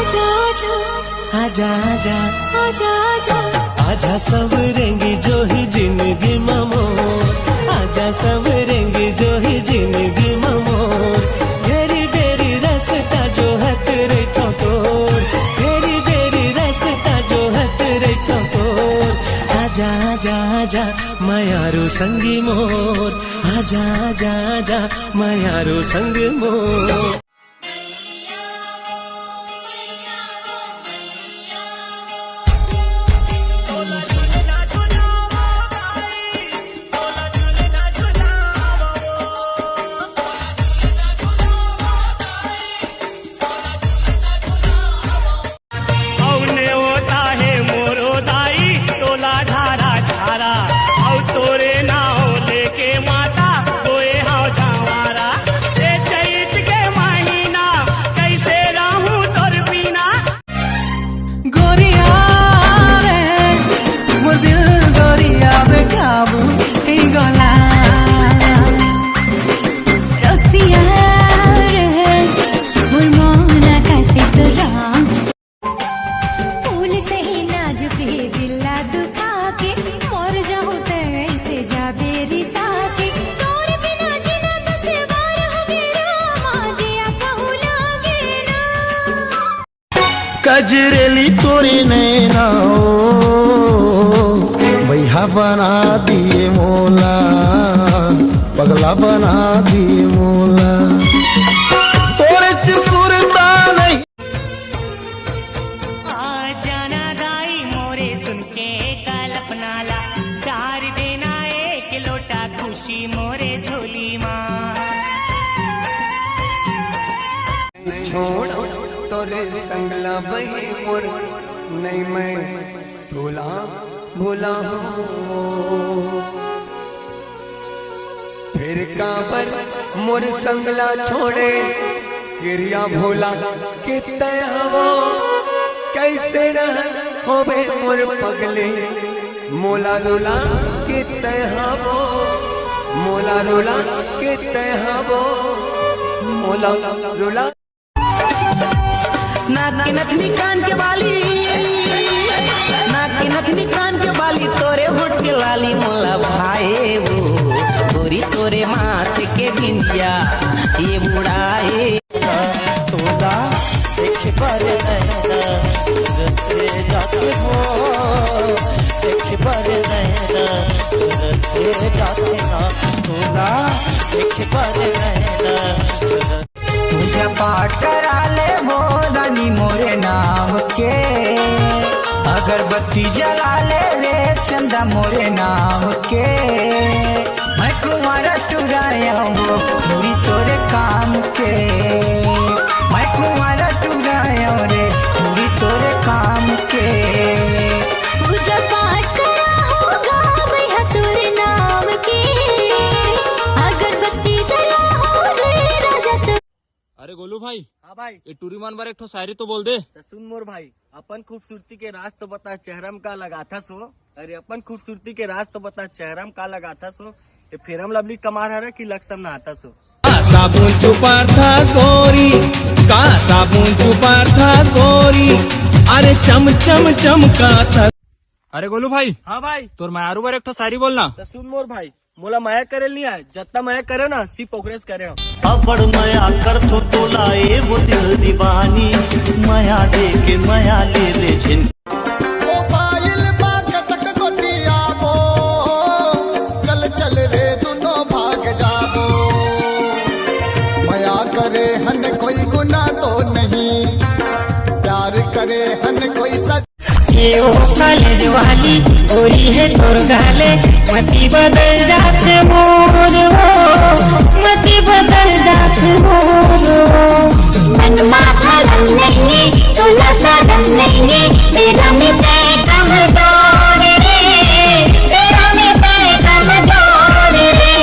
आजा आजा आजा आजा आजा सवरेंगी जो ही जिंदगी ममोर, आजा सवरेंगी जो ही जिंदगी ममोर। घेरी डेरी रास्ता जो है तेरे ठोकोर, घेरी डेरी रास्ता जो है तेरे ठोकोर। आजा आजा आजा मायारू संगी मोर, आजा आजा आजा मायारू संग मोर। कजरेली तोरे नैना बैहा बना दिए मोला, पगला बना दिए मोला। तोरे सुरता नहीं आ जाना दाई मोरे सुन के कल्पनाला, डार देना एक लोटा खुशी मोरे झोली माँ। छोड़ तोरे संगला बही मोर, नहीं मैं भूला भूला हूँ। फिर काबर मोर संगला छोड़े, गिरिया भोला कितने हवो। कैसे रह होबे मोर पगले, मोला लोला कितने हवो, मोला लोला कितने हवो, मोला लोला। नाक के नथनी कान के बाली, नाक के नथनी कान के बाली, तोरे होठ के लाली मोला भाए वो गोरी, तोरे माथे के बिंदिया ये बुढ़ाए। तोला देख पर नैना से जाते हो, देख पर नैना से जाते ना, तोला देख पर नैना। पूजा पाठ करा ले भोदानी मोरे नाम के, अगरबत्ती जला ले रे चंदा मोरे नाम के। मैं कुंवारा टुराया वो पूरी तोरे काम के, मैं कुंवारा टुराया रे पूरी तोरे काम के। पूजा पाठ करा होगा भैया तोरे नाम के, अगरबत्ती जला हो रे राजा तो। अरे गोलू भाई। हाँ भाई। ये टूरी मन बार एक ठो शायरी तो बोल दे। तो सुन मोर भाई, अपन खूबसूरती के राज तो बता चेहरम का लगा था सो। अरे अपन खूबसूरती के राज तो बता चेहरम का लगा था सो। ये फेरम लवली कमार है कि लक्षम ना आता सो। साबुन छुपा था गोरी, का साबुन छुपा था गोरी, अरे चम चम चमका था। अरे गोलू भाई। हाँ भाई। तोर मारू बार एक ठो शायरी बोलना। तो सुन मोर भाई, मोला माया करे नहीं आए, जितना माया करे ना सी प्रोग्रेस करे। अबड़ माया कर थो तोला ए वो दिल दीवानी, माया दे के माया ले ले छिन। चल चल रे दोनों भाग जाबो, माया करे हन कोई गुनाह तो नहीं, प्यार करे हन कोई सच। ये ओ कॉलेज वाली गोरी है तोर गाले, मती बदल जाते मोर हो, मती बदल जाते मोर हो। मन माथा रंग नहीं तोला सा रंग नहीं, तेरा में तय कम जोर रे, तेरा में तय कम जोर रे।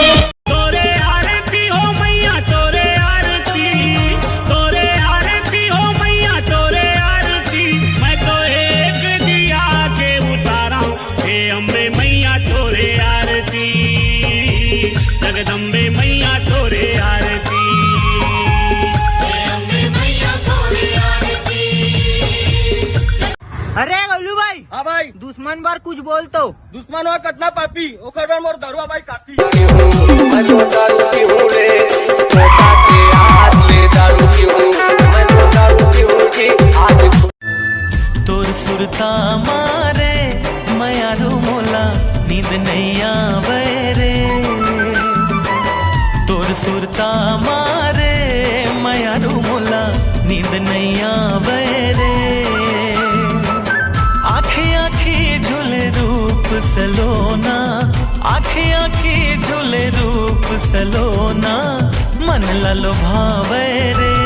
तोरे आरती हो मैया तोरे आरती, तोरे आरती हो मैया तोरे आरती। मैं तो एक दिया के उतारा हे अम्बे मैया तोरे आरती, जगदम्बे मैया तोरे आरती, हे अम्बे मैया तोरे आरती। हाँ भाई, दुश्मन बार कुछ बोल तो दुश्मन हुआ कितना पापी, ओकर बार मोर दरुआ भाई काफी। तोर सुरता मारे मयारू मोला नींद नहीं आवे रे। तोर सुरता मारे मयारू मोला नींद नहीं आवे रे। आँखें आँखें झूले रूप सलोना, आँखें आँखें झूले रूप सलोना, मन ललो भावे रे।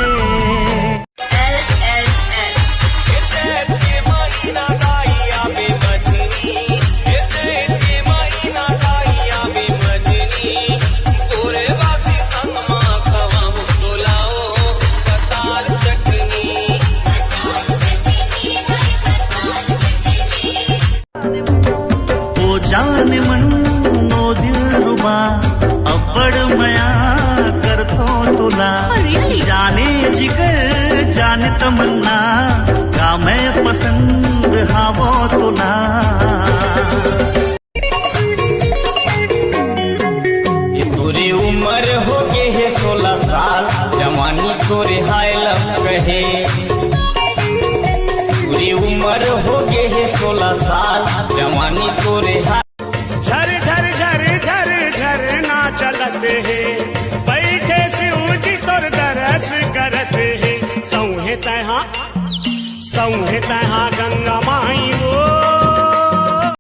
जाने मन नो दिल रुबा अब्बड़ मया कर तो तुला। जाने जिगर जाने तमन्ना का मैं पसंद हावो तुला। ये तोरी उम्र हो गए है 16 साल, जवानी तोरे हाय लम कहे। तोरी उम्र हो गए है 16 साल, जवानी तोरे हाय। झर झर झर झर झर ना चलते है, बैठे शिव जी तोर दरस करते है। सौहे तहा गंगा